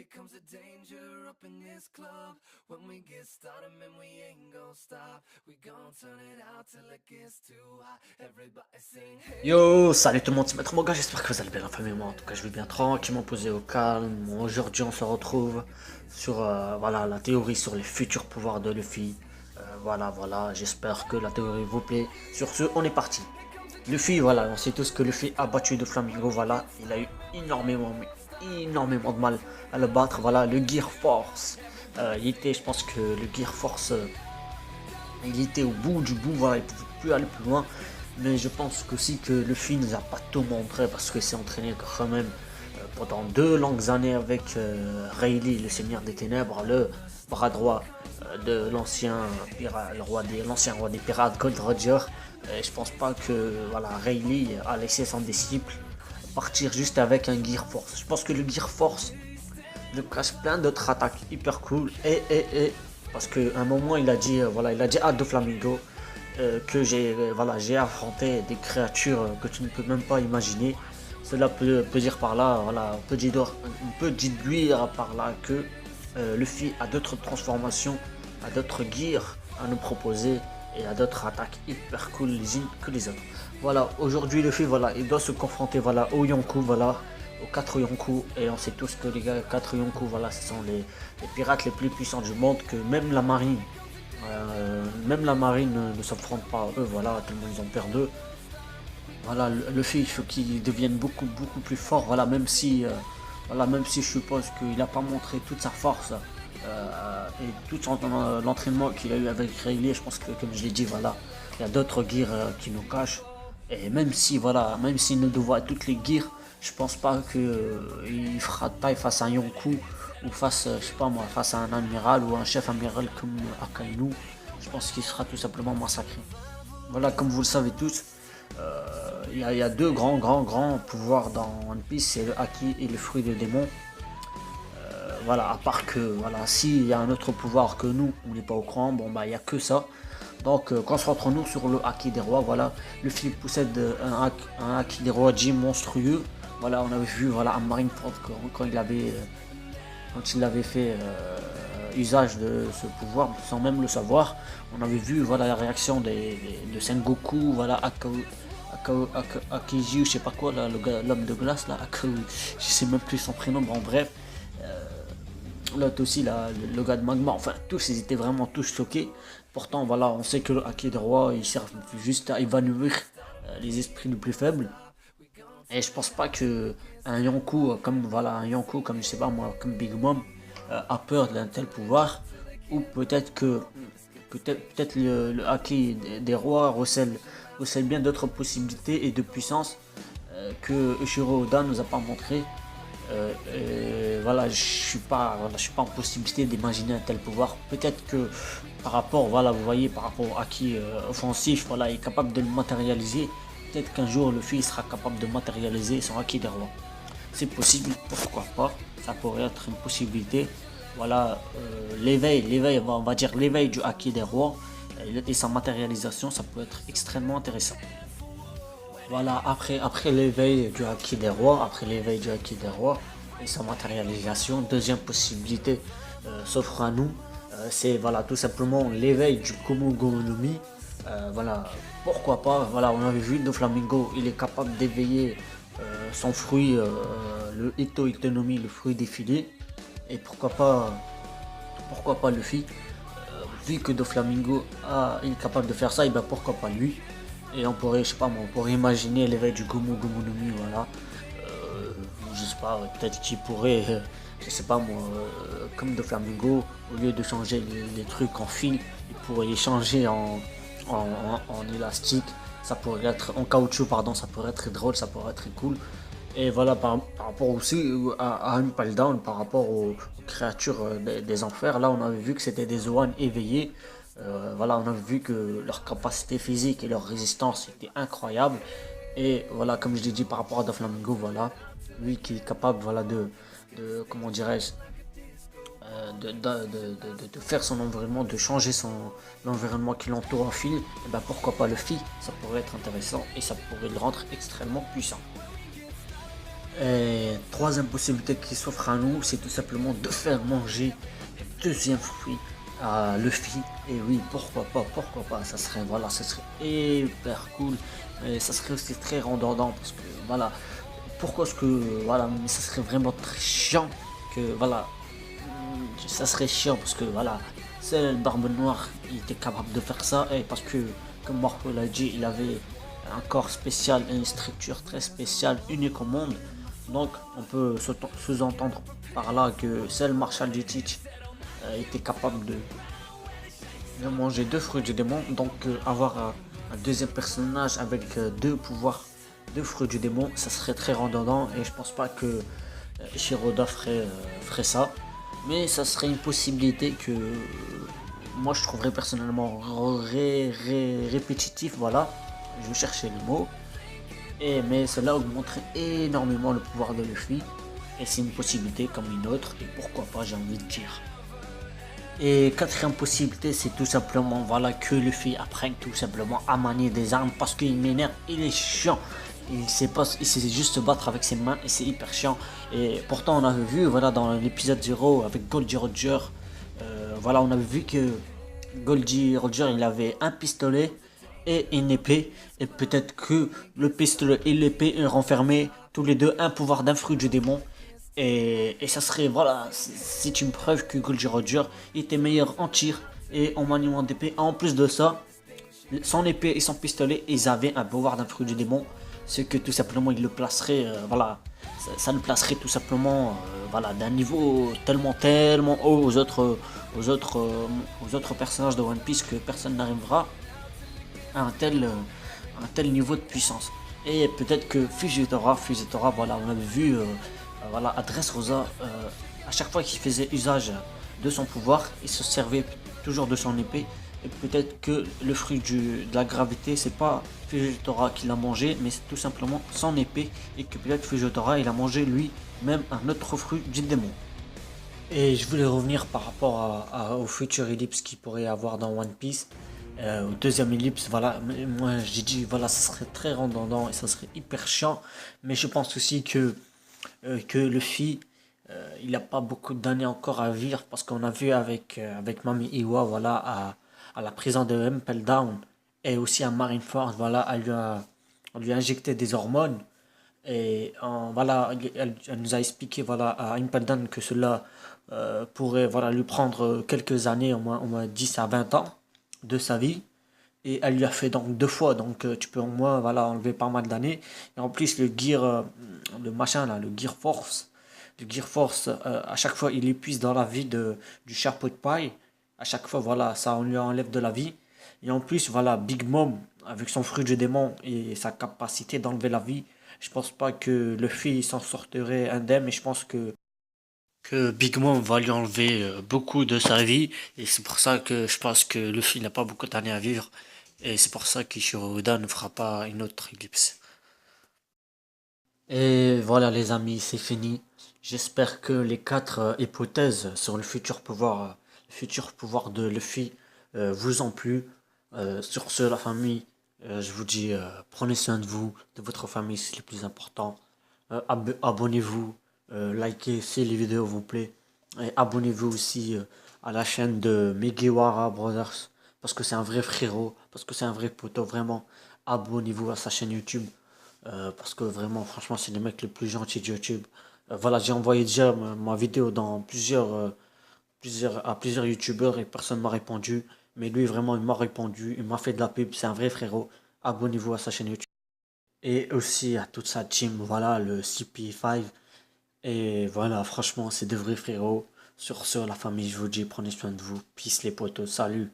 Here comes the danger up in this club. When we get started, man, we ain't gon' stop. We gon' turn it out till it gets too hot. Everybody sing, hey. Yo, salut tout le monde, c'est Maître Moga, j'espère que vous allez bien la famille, moi en tout cas je vais bien tranquillement posé au calme. Aujourd'hui on se retrouve sur voilà, la théorie sur les futurs pouvoirs de Luffy. Voilà, j'espère que la théorie vous plaît. Sur ce, on est parti. Luffy, voilà, on sait tous que Luffy a battu de Flamingo, voilà, il a eu énormément, mais énormément de mal à le battre, voilà, le Gear Force. Je pense que le Gear Force, il était au bout du bout, voilà, il pouvait plus aller plus loin. Mais je pense aussi que Luffy nous a pas tout montré parce qu'il s'est entraîné quand même pendant 2 longues années avec Rayleigh, le Seigneur des Ténèbres, le bras droit de l'ancien l'ancien roi des pirates, Gold Roger. Et je pense pas que voilà, Rayleigh a laissé son disciple partir juste avec un Gear Force. Je pense que le Gear Force le cache plein d'autres attaques hyper cool et parce qu'à un moment il a dit voilà, il a dit à Doflamingo que j'ai affronté des créatures que tu ne peux même pas imaginer. Cela peut dire par là, voilà, on peut déduire par là que Luffy a d'autres transformations, a d'autres gears à nous proposer et a d'autres attaques hyper cool les unes que les autres. Voilà, aujourd'hui Luffy, voilà, il doit se confronter voilà, au Yonkou, voilà, aux 4 Yonkou, et on sait tous que les 4 Yonkou, voilà, ce sont les pirates les plus puissants du monde, que même la marine ne s'affronte pas à eux, voilà, tellement ils ont peur d'eux. Voilà, le fait il faut qu'ils deviennent beaucoup plus forts, voilà, même si je suppose qu'il n'a pas montré toute sa force et tout l'entraînement qu'il a eu avec Rayleigh, je pense que comme je l'ai dit, voilà, il y a d'autres gears qui nous cachent. Et même si voilà, même s'il nous doit toutes les gears, je pense pas qu'il fera taille face à un Yonkou ou face, je sais pas moi, face à un amiral ou un chef amiral comme Akainu. Je pense qu'il sera tout simplement massacré. Voilà, comme vous le savez tous, il y a deux grands pouvoirs dans One Piece, c'est le Haki et le fruit de démon. Voilà, à part que voilà, s'il y a un autre pouvoir que nous, on n'est pas au courant, bon bah il n'y a que ça. Donc concentrons-nous sur le Haki des rois. Voilà, le film possède un Haki des rois Jim monstrueux. Voilà, on avait vu voilà, à Marineford quand il avait fait usage de ce pouvoir sans même le savoir. On avait vu voilà, la réaction de Sengoku, voilà, Akeji, je sais pas quoi, l'homme de glace, là, je sais même plus son prénom, bon bref. L'autre aussi, le gars de Magma, enfin tous, ils étaient vraiment tous choqués. Pourtant, voilà, on sait que le Haki des rois, il sert juste à évanouir les esprits les plus faibles. Et je pense pas que un Yonkou comme je sais pas moi, comme Big Mom a peur d'un tel pouvoir, ou peut-être le Haki des rois recèle bien d'autres possibilités et de puissance que Ushiro Oda nous a pas montré. Voilà, je suis pas en possibilité d'imaginer un tel pouvoir. Peut-être que par rapport, voilà, vous voyez, par rapport au Haki offensif, voilà, il est capable de le matérialiser. Peut-être qu'un jour le fils sera capable de matérialiser son Haki des rois. C'est possible, pourquoi pas, ça pourrait être une possibilité. Voilà, on va dire l'éveil du Haki des rois et sa matérialisation, ça peut être extrêmement intéressant. Voilà, après l'éveil du Haki des rois et sa matérialisation, deuxième possibilité s'offre à nous, c'est voilà, tout simplement l'éveil du Gomu Gomu no Mi. Voilà, pourquoi pas, voilà, on avait vu Doflamingo, il est capable d'éveiller son fruit, le Ito Itonomi, le fruit défilé, et pourquoi pas Luffy, vu que Doflamingo il est capable de faire ça, et ben pourquoi pas lui. Et on pourrait, je sais pas moi, on pourrait imaginer l'éveil du Gomu Gomu no Mi, voilà. Je sais pas, peut-être qu'il pourrait, je sais pas moi, comme de Flamingo, au lieu de changer les trucs en fil, il pourrait les changer en élastique. Ça pourrait être en caoutchouc, pardon, ça pourrait être drôle, ça pourrait être cool. Et voilà, par rapport aussi à Impel Down, par rapport aux créatures des enfers, là on avait vu que c'était des Zoan éveillés. Voilà, on a vu que leur capacité physique et leur résistance était incroyable. Et voilà, comme je l'ai dit par rapport à Doflamingo, voilà, lui qui est capable, voilà, comment dirais-je, de faire son environnement, de changer l'environnement qui l'entoure en fil, et ben pourquoi pas le Luffy, ça pourrait être intéressant et ça pourrait le rendre extrêmement puissant. Et troisième possibilité qui s'offre à nous, c'est tout simplement de faire manger le deuxième fruit à Luffy. Et oui, pourquoi pas, ça serait, voilà, ça serait hyper cool. Mais ça serait aussi très redondant parce que, voilà, pourquoi est-ce que, voilà, mais ça serait vraiment très chiant que, voilà, ça serait chiant parce que, voilà, c'est le Barbe Noire, il était capable de faire ça et parce que, comme Marco l'a dit, il avait un corps spécial et une structure très spéciale, unique au monde. Donc, on peut sous-entendre par là que seul Marshall Dietrich était capable de manger deux fruits du démon. Donc, avoir un deuxième personnage avec deux pouvoirs, deux fruits du démon, ça serait très redondant et je pense pas que Shiroda ferait ça. Mais ça serait une possibilité que moi je trouverais personnellement répétitif. Voilà, je cherchais le mot. Mais cela augmenterait énormément le pouvoir de Luffy. Et c'est une possibilité comme une autre. Et pourquoi pas, j'ai envie de dire. Et quatrième possibilité, c'est tout simplement voilà, que Luffy apprenne tout simplement à manier des armes parce qu'il m'énerve, il est chiant. Il sait juste se battre avec ses mains et c'est hyper chiant. Et pourtant, on avait vu voilà, dans l'épisode 0 avec Goldie Roger, voilà, on avait vu que Goldie Roger il avait un pistolet et une épée. Et peut-être que le pistolet et l'épée renfermaient tous les deux un pouvoir d'un fruit du démon. Et ça serait, voilà, c'est une preuve que Goldie Roger était meilleur en tir et en maniement d'épée. En plus de ça, son épée et son pistolet, ils avaient un pouvoir d'un fruit du démon. Ce que tout simplement, il le placerait, voilà, ça le placerait tout simplement, voilà, d'un niveau tellement haut aux autres personnages de One Piece que personne n'arrivera à un tel niveau de puissance. Et peut-être que Fujitora, voilà, on avait vu, voilà, à Dressrosa, à chaque fois qu'il faisait usage de son pouvoir, il se servait toujours de son épée. Et peut-être que le fruit de la gravité, c'est pas Fujitora qui l'a mangé, mais c'est tout simplement son épée. Et que peut-être Fujitora, il a mangé lui-même un autre fruit du démon. Et je voulais revenir par rapport au futur ellipse qu'il pourrait y avoir dans One Piece. Au deuxième ellipse, voilà, moi j'ai dit, voilà, ça serait très redondant et ça serait hyper chiant. Mais je pense aussi que Luffy, il n'a pas beaucoup d'années encore à vivre parce qu'on a vu avec Mami Iwa, voilà, à la prison de Impel Down et aussi à Marineford, voilà, elle lui a injecté des hormones. Et voilà, elle nous a expliqué voilà, à Impel Down que cela pourrait voilà, lui prendre quelques années, au moins 10 à 20 ans de sa vie. Et elle lui a fait donc deux fois, donc tu peux au moins voilà, enlever pas mal d'années. Et en plus, le machin là, le Gear Force, à chaque fois, il épuise dans la vie du chapeau de paille. À chaque fois, voilà, ça on lui enlève de la vie. Et en plus, voilà, Big Mom, avec son fruit du démon et sa capacité d'enlever la vie, je pense pas que Luffy s'en sortirait indemne. Et je pense que Big Mom va lui enlever beaucoup de sa vie. Et c'est pour ça que je pense que Luffy n'a pas beaucoup d'années à vivre. Et c'est pour ça qu'Ichiro Oda ne fera pas une autre ellipse. Et voilà les amis, c'est fini. J'espère que les quatre hypothèses sur le futur pouvoir de Luffy vous ont plu. Sur ce, la famille, je vous dis, prenez soin de vous, de votre famille, c'est le plus important. Abonnez-vous, likez si les vidéos vous plaît. Et abonnez-vous aussi à la chaîne de Megiwara Brothers, parce que c'est un vrai frérot, parce que c'est un vrai poteau, vraiment. Abonnez-vous à sa chaîne YouTube. Parce que vraiment, franchement, c'est le mec le plus gentil de YouTube. Voilà, j'ai envoyé déjà ma vidéo dans à plusieurs YouTubeurs et personne m'a répondu. Mais lui, vraiment, il m'a répondu, il m'a fait de la pub, c'est un vrai frérot. Abonnez-vous à sa chaîne YouTube. Et aussi à toute sa team, voilà, le CP5. Et voilà, franchement, c'est de vrais frérots. Sur ce, la famille, je vous dis, prenez soin de vous. Peace les potos, salut.